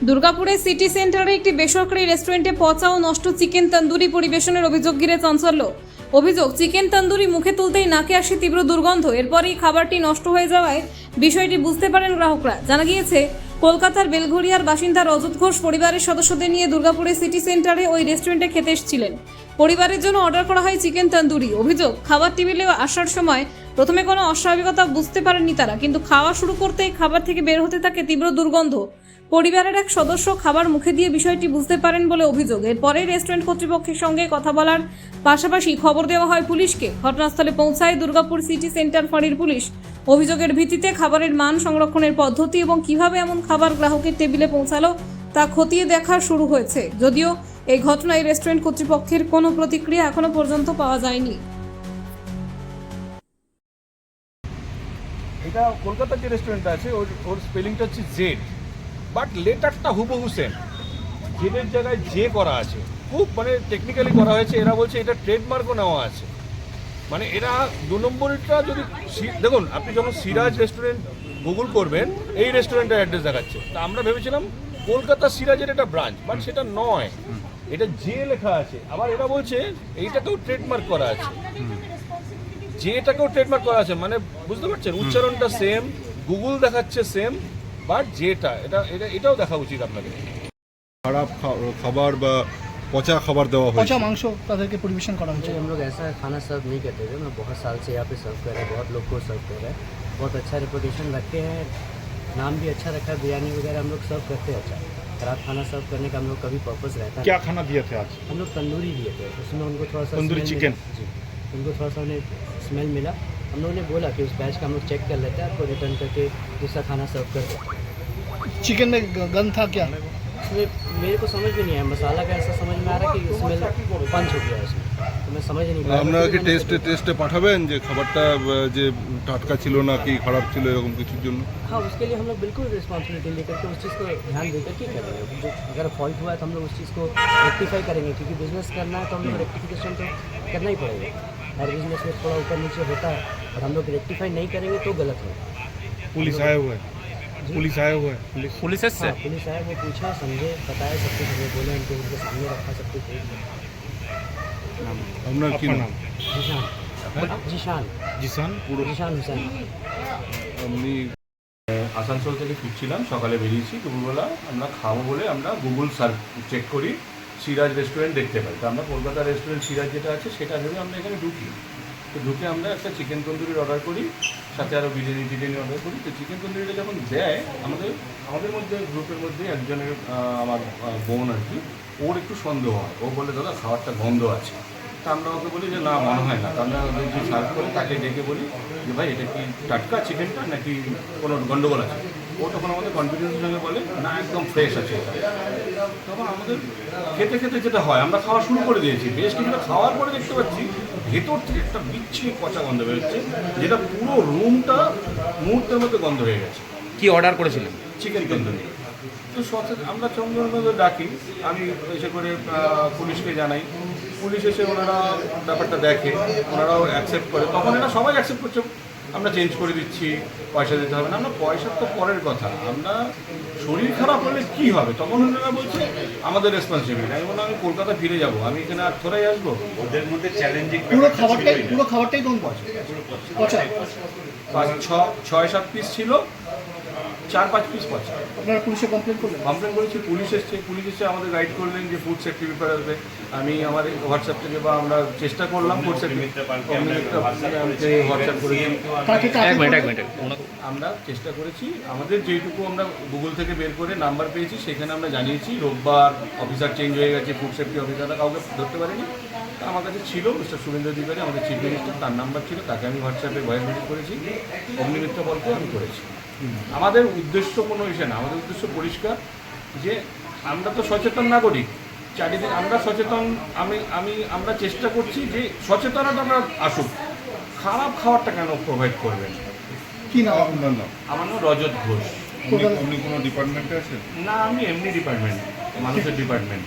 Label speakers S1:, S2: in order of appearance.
S1: দুর্গাপুরে সিটি সেন্টারে একটি বেসরকারি রেস্টুরেন্টে পচা ও নষ্ট চিকেন তন্দুরি পরিবেশনের অভিযোগ ঘিরে চাঞ্চল্য। অভিযোগ, চিকেন তন্দুরি মুখে তুলতেই নাকে আসে তীব্র দুর্গন্ধ। এরপরই খাবারটি নষ্ট হয়ে যাওয়ায় বিষয়টি বুঝতে পারেন গ্রাহকরা। জানা গিয়েছে, কলকাতার বেলঘরিয়ার বাসিন্দা রজত ঘোষ পরিবারের সদস্যদের নিয়ে দুর্গাপুরে সিটি সেন্টারে ওই রেস্টুরেন্টে খেতে এসেছিলেন। পরিবারের জন্য অর্ডার করা হয় চিকেন তন্দুরি। অভিযোগ, খাবার টেবিলে আসার সময় প্রথমে কোনো অস্বাভাবিকতা বুঝতে পারেননি তারা, কিন্তু খাওয়া শুরু করতেই খাবার থেকে বের হতে থাকে তীব্র দুর্গন্ধ। পরিবারের এক সদস্য খাবার মুখে দিয়ে বিষয়টি বুঝতে পারেন বলে অভিযোগ। এরপরে রেস্টুরেন্ট কর্তৃপক্ষের সঙ্গে কথা বলার পাশাপাশি খবর দেওয়া হয় পুলিশকে। ঘটনাস্থলে পৌঁছায় দুর্গাপুর সিটি সেন্টার ফাঁড়ির পুলিশ। অভিযোগের ভিত্তিতে খাবারের মান, সংরক্ষণের পদ্ধতি এবং কিভাবে এমন খাবার গ্রাহকের টেবিলে পৌঁছালো তা খতিয়ে দেখা শুরু হয়েছে। যদিও এই ঘটনায় রেস্টুরেন্ট কর্তৃপক্ষের কোনো প্রতিক্রিয়া এখনো পর্যন্ত পাওয়া যায়নি।
S2: এটা কলকাতার যে রেস্টুরেন্টটা আছে ওর স্পেলিংটা হচ্ছে জেড, বাট লেটারটা হুবহু সেম। জেডের জায়গায় জে করা আছে, খুব টেকনিক্যালি করা হয়েছে। এরা বলছে এটা ট্রেডমার্কও নেওয়া আছে। এরা 2 নম্বরটা যদি দেখুন, আপনি যখন সিরাজ রেস্টুরেন্ট গুগল করবেন এই রেস্টুরেন্টের অ্যাড্রেস দেখাচ্ছে। তা আমরা ভেবেছিলাম কলকাতা সিরাজের একটা ব্রাঞ্চ, বাট সেটা নয়, এটা জে লেখা আছে। আবার এরা বলছে এইটাকেও ট্রেডমার্ক করা আছে, যেটাকেও ট্রেডমার্ক করা আছে। বুঝতে পারছেন, উচ্চারণটা সেম, গুগল দেখাচ্ছে সেম, বাট যেটা এটাও দেখা উচিত আপনাদের।
S3: খারাপ খাবার বা পচা খাবার দেওয়া হয়,
S4: পচা মাংস তাদেরকে পরিবেশন করা হচ্ছে।
S5: हम लोग ऐसा खाना सर्व नहीं करते थे। मैं बहुत साल से यहाँ पे सर्व कर रहे हैं, बहुत लोग को सर्व कर रहे हैं, बहुत अच्छा रेपुटेशन रखते हैं, नाम भी अच्छा रखा है। बिरयानी वगैरह हम लोग सर्व करते हैं अच्छा। खराब खाना सर्व करने का हम लोग कभी पर्पस रहता है।
S3: क्या खाना दिए थे आज?
S5: हम लोग तंदूरी दिए थे, उसमें उनको थोड़ा सा
S3: तंदूरी चिकन
S5: जी, उनको थोड़ा सा उन्हें स्मेल मिला। हम लोगों ने बोला कि उस बैच का हम लोग चेक कर लेते हैं, आपको रिटर्न करके दूसरा खाना सर्व कर देते हैं।
S4: चिकन में गंद था क्या?
S5: उसमें मेरे को समझ में नहीं आया, मसाला का ऐसा समझ में आ रहा है कि स्मेल पंच हो गया इसमें, तो मैं समझ नहीं पाया।
S3: আপনারা কি টেস্টে পাঠাবেন যে খাবারটা যে টাটকা ছিল না কি খারাপ ছিল এরকম কিছুর জন্য?
S5: हाँ, उसके लिए हम लोग बिल्कुल रिस्पॉन्सिबिलिटी लेकर के उस चीज़ को ध्यान देकर के करेंगे। जो अगर फॉल्ट हुआ है तो हम लोग उस चीज़ को रेक्टिफाई करेंगे, क्योंकि बिजनेस करना है तो हम लोग रेक्टिफिकेशन तो करना ही पड़ेगा। हर बिजनेस में थोड़ा ऊपर नीचे होता है, और हम लोग रेक्टिफाई नहीं करेंगे तो गलत होगा।
S3: পুলিশ আয়া हुआ है, पुलिस आया हुआ है,
S5: पुलिस हाँ, पुलिस आए, वो पूछा, समझे, बताया सब कुछ, हमें बोले, उनके सामने रखा सब कुछ।
S3: আপনার কি নাম?
S5: जीशान जीशान
S3: জিসান। পুরো
S5: जीशान हुसैन।
S3: আপনি
S2: আসানসোল থেকে ফিরছিলাম, সকালে বেরিয়েছি। দুপুরবেলা আমরা খাবো বলে আমরা গুগল সার্চ চেক করি, সিরাজ রেস্টুরেন্ট দেখতে পাই। তো আমরা কলকাতা রেস্টুরেন্ট সিরাজ যেটা আছে সেটা ভেবে আমরা এখানে ঢুকি। তো ঢুকে আমরা একটা চিকেন তন্দুরির অর্ডার করি, সাথে আরও বিরিয়ানি অর্ডার করি। তো চিকেন তন্দুরিটা যখন দেয় আমাদের মধ্যে, গ্রুপের মধ্যে একজনের, আমার বোন আর কি, ওর একটু সন্দেহ হয়। ও বলে, দাদা খাবারটা গন্ধ আছে। তা আমরা ওকে বলি যে না, মনে হয় না। তা আমরা ওদের যে সার্ভ করে তাকে ডেকে বলি যে ভাই এটা কি টাটকা চিকেনটা নাকি কোনো গন্ডগোল আছে? ও তখন আমাদের কনফিডেন্সের সঙ্গে বলে না, একদম ফ্রেশ আছে এটা। তখন আমাদের খেতে খেতে যেটা হয়, আমরা খাওয়া শুরু করে দিয়েছি। বেশ কিছুটা খাওয়ার পরে দেখতে পাচ্ছি ভেতর থেকে একটা বিচ্ছিরি পচা গন্ধ বেরোচ্ছে, যেটা পুরো রুমটা মুহূর্তের মধ্যে গন্ধ হয়ে গেছে।
S6: কি অর্ডার করেছিলেন?
S2: চিকেন তন্দুরি। তো আমরা চন্দ্রনগর ডাকি, আমি এসে করে পুলিশকে জানাই। পুলিশ এসে ওনারা ব্যাপারটা দেখে, ওনারাও অ্যাকসেপ্ট করে। তখন এরা সবাই অ্যাকসেপ্ট করছে, আমরা চেঞ্জ করে দিচ্ছি, পয়সা দিতে হবে না। আমরা পয়সার তো পরের কথা, আমরা শরীর খারাপ হলে কী হবে তখন ওনারা বলছে আমাদের রেসপন্সিবিলিটি। আমি বললাম আমি কলকাতা ফিরে যাব, আমি এখানে আর থোড়াই আসবো। ওদের মধ্যে চ্যালেঞ্জিং
S4: পুরো খাবারটাই কোন পচা?
S2: 6-7 পিস ছিল, 4-5 পিস পচা।
S4: আপনারা পুলিশে কমপ্লেন
S2: করেছি, পুলিশ এসে আমাদের গাইড করলেন যে ফুড সেফটি পেপার আসবে। আমি আমার হোয়াটসঅ্যাপ থেকে বা আমরা চেষ্টা করলাম ফুড সেফটি হোয়াটসঅ্যাপ করেছি।
S6: এক মিনিট
S2: আমরা চেষ্টা করেছি, আমাদের যেটুকু আমরা গুগল থেকে বের করে নাম্বার পেয়েছি সেখানে আমরা জানিয়েছি। রোববার অফিসার চেঞ্জ হয়ে গেছে, ফুড সেফটি অফিসাররা কাউকে ধরতে পারেনি। আমার কাছে ছিল মিস্টার শুভেন্দু অধিকারী, আমাদের চিফ মিনিস্টার, তার নাম্বার ছিল, তাকে আমি হোয়াটসঅ্যাপে ভয়েস মেসেজ করেছি। অগ্নিমিত্র বলতে আমি করেছি। আমাদের উদ্দেশ্য কোনো ইসে না, আমাদের উদ্দেশ্য পরিষ্কার যে আমরা তো সচেতন নাগরিক, চারিদিকে আমরা সচেতন। আমরা চেষ্টা করছি যে সচেতনতা আমরা আসুক। খারাপ খাবারটা কেন প্রোভাইড করবেন?
S4: কি না?
S2: আমার নাম রজত ঘোষ।
S3: আপনি কোনো ডিপার্টমেন্টে আছেন?
S2: না, আমি এমনি ডিপার্টমেন্ট, মানুষের ডিপার্টমেন্ট।